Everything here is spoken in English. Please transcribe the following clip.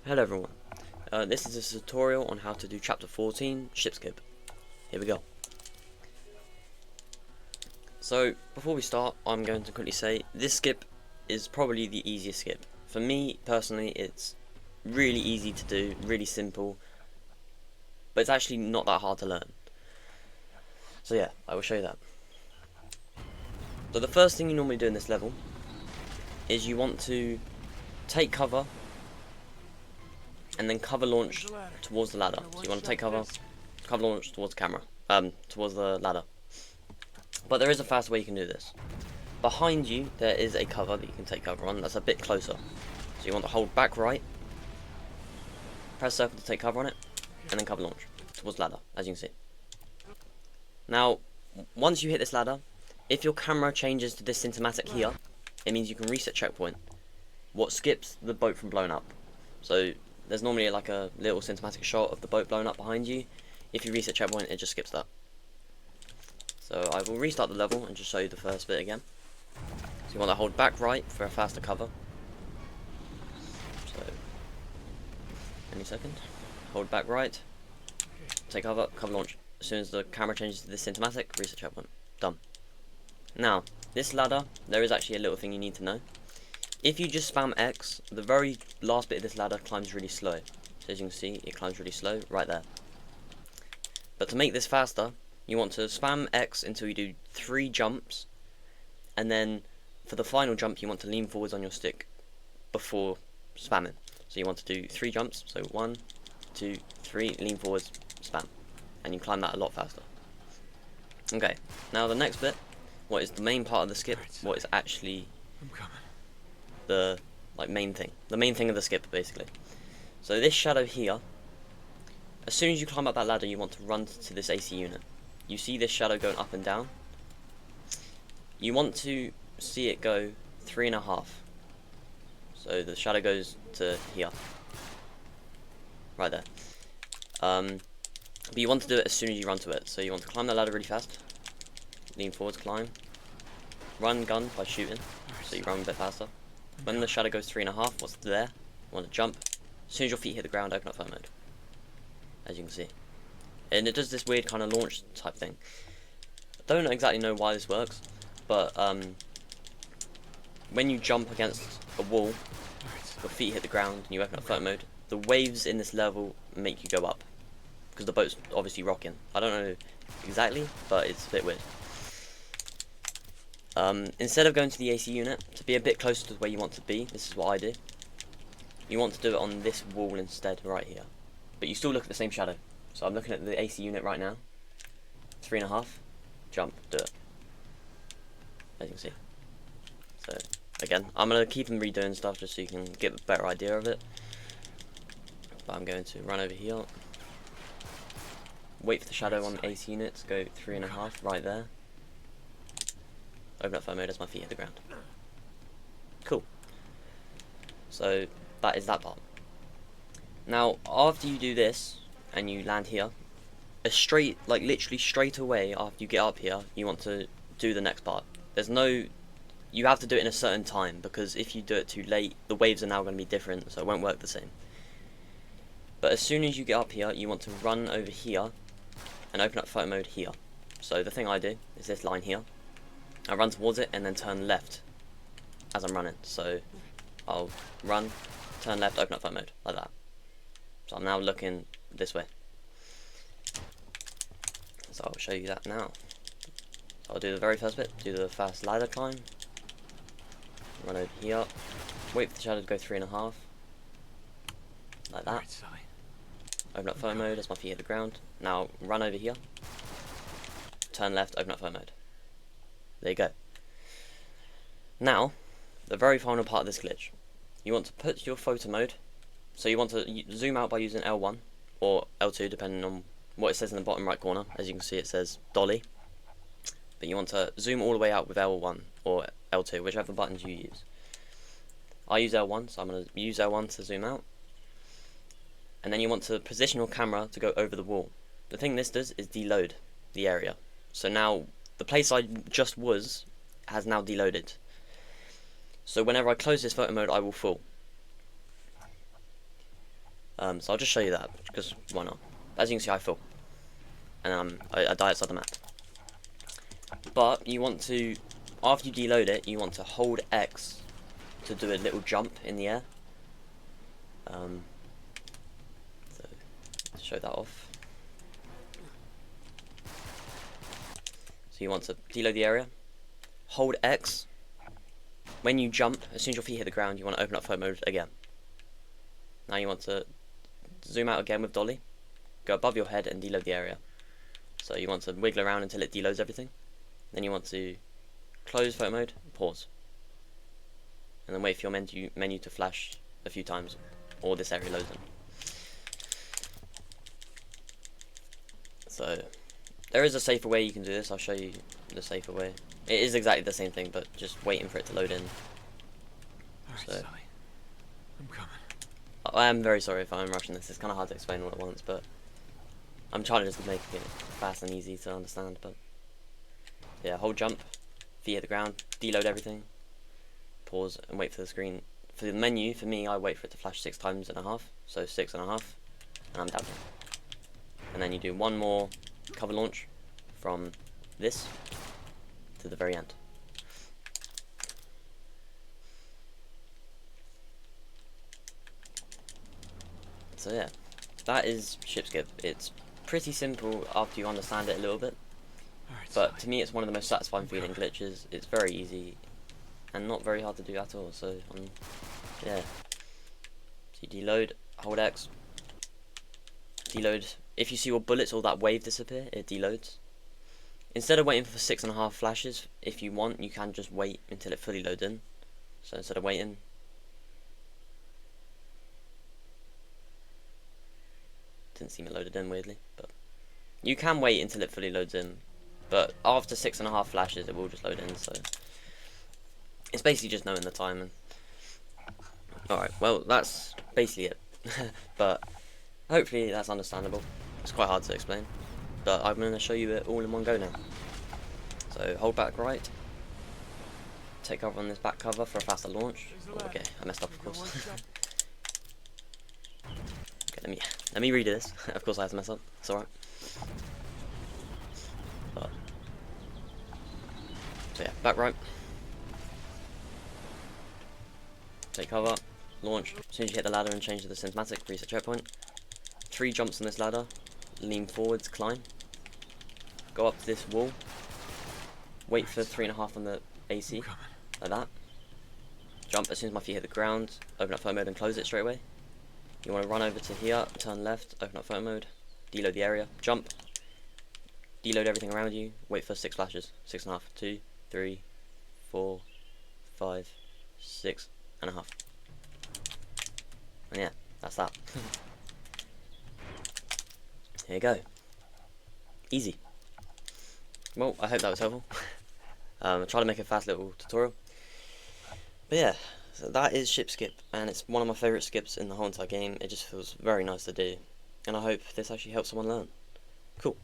Hello everyone, this is a tutorial on how to do chapter 14, ship skip. Here we go. So, before we start, I'm going to quickly say, this skip is probably the easiest skip. For me, personally, it's really easy to do, really simple, but it's actually not that hard to learn. So yeah, I will show you that. So the first thing you normally do in this level, is you want to take cover, and then cover launch towards the ladder. So you want to take cover launch towards the camera, towards the ladder. But there is a fast way you can do this. Behind you, there is a cover that you can take cover on, that's a bit closer. So you want to hold back right, press circle to take cover on it, and then cover launch towards the ladder, as you can see. Now, once you hit this ladder, if your camera changes to this cinematic here, it means you can reset checkpoint, what skips the boat from blowing up. So there's normally like a little cinematic shot of the boat blowing up behind you. If you reset checkpoint, it just skips that. So I will restart the level and just show you the first bit again. So you want to hold back right for a faster cover. So, any second. Hold back right, take cover, cover launch. As soon as the camera changes to this cinematic, reset checkpoint. Done. Now, this ladder, there is actually a little thing you need to know. If you just spam X, the very last bit of this ladder climbs really slow. So as you can see, it climbs really slow, right there. But to make this faster, you want to spam X until you do 3 jumps, and then for the final jump you want to lean forwards on your stick before spamming. So you want to do 3 jumps, so 1, 2, 3, lean forwards, spam. And you climb that a lot faster. Okay, now the next bit, what is the main part of the skip, what is actually the main thing of the skip basically. So this shadow here, as soon as you climb up that ladder you want to run to this AC unit. You see this shadow going up and down, you want to see it go 3.5, so the shadow goes to here, right there. But you want to do it as soon as you run to it, so you want to climb the ladder really fast, lean forwards, climb, run gun by shooting, so you run a bit faster. When the shadow goes 3.5, what's there? You want to jump. As soon as your feet hit the ground, open up flight mode. As you can see. And it does this weird kind of launch type thing. I don't exactly know why this works, but when you jump against a wall, your feet hit the ground and you open up flight mode, the waves in this level make you go up. Because the boat's obviously rocking. I don't know exactly, but it's a bit weird. Instead of going to the AC unit, to be a bit closer to where you want to be, this is what I do. You want to do it on this wall instead, right here. But you still look at the same shadow. So I'm looking at the AC unit right now. 3.5, jump, do it. As you can see. So, again, I'm going to keep them redoing stuff just so you can get a better idea of it. But I'm going to run over here. Wait for the shadow on the AC unit to go 3.5, right there. Open up flight mode as my feet hit the ground. Cool. So that is that part. Now after you do this and you land here, literally straight away after you get up here, you want to do the next part. You have to do it in a certain time, because if you do it too late, the waves are now going to be different, so it won't work the same. But as soon as you get up here, you want to run over here and open up photo mode here. So the thing I do is this line here. I run towards it and then turn left as I'm running. So I'll run, turn left, open up photo mode, like that. So I'm now looking this way. So I'll show you that now. So I'll do the very first bit, do the fast ladder climb, run over here, wait for the shadow to go 3.5, like that. Open up photo mode as my feet hit the ground. Now run over here, turn left, open up photo mode. There you go. Now, the very final part of this glitch. You want to put your photo mode, so you want to zoom out by using L1 or L2 depending on what it says in the bottom right corner. As you can see it says dolly. But you want to zoom all the way out with L1 or L2, whichever buttons you use. I use L1, so I'm going to use L1 to zoom out. And then you want to position your camera to go over the wall. The thing this does is deload the area. So now the place I just was has now deloaded. So whenever I close this photo mode, I will fall. So I'll just show you that, because why not? As you can see, I fall. And I die outside the map. But you want to, after you deload it, you want to hold X to do a little jump in the air. So show that off. So you want to deload the area, hold X. When you jump, as soon as your feet hit the ground, you want to open up photo mode again. Now you want to zoom out again with dolly, go above your head and deload the area. So you want to wiggle around until it deloads everything. Then you want to close photo mode, pause, and then wait for your menu to flash a few times, or this area loads in. So there is a safer way you can do this. I'll show you the safer way. It is exactly the same thing, but just waiting for it to load in. Alright, So, Sully. I'm coming. I am very sorry if I'm rushing this. It's kind of hard to explain all at once, but I'm trying to just make it fast and easy to understand. But yeah, hold jump, feet hit the ground, deload everything, pause, and wait for the screen. For the menu, for me, I wait for it to flash 6 times and a half, so 6.5, and I'm down. And then you do one more cover launch from this to the very end. So yeah, that is ship skip. It's pretty simple after you understand it a little bit, but to me it's one of the most satisfying feeling glitches. It's very easy and not very hard to do at all. So yeah, so you deload, hold X, deload. If you see your bullets or that wave disappear, it deloads. Instead of waiting for 6.5 flashes, if you want, you can just wait until it fully loads in. So instead of waiting, didn't seem it loaded in weirdly, but you can wait until it fully loads in. But after 6.5 flashes, it will just load in. So it's basically just knowing the timing. Alright, well that's basically it. But hopefully that's understandable. It's quite hard to explain, but I'm going to show you it all in one go now. So hold back right, take cover on this back cover for a faster launch. Oh, okay, I messed up of course. Okay, let me redo this. Of course I have to mess up, it's alright. So yeah, back right, take cover, launch. As soon as you hit the ladder and change to the cinematic, reset checkpoint. 3 jumps on this ladder, lean forwards, climb, go up to this wall, wait for 3.5 on the AC, like that. Jump as soon as my feet hit the ground, open up photo mode and close it straight away. You want to run over to here, turn left, open up photo mode, deload the area, jump, deload everything around you, wait for 6 flashes, 6.5, 2, 3, 4, 5, 6.5. And yeah, that's that. Here you go. Easy. Well, I hope that was helpful. I tried to make a fast little tutorial. But yeah, so that is ship skip, and it's one of my favourite skips in the whole entire game. It just feels very nice to do, and I hope this actually helps someone learn. Cool.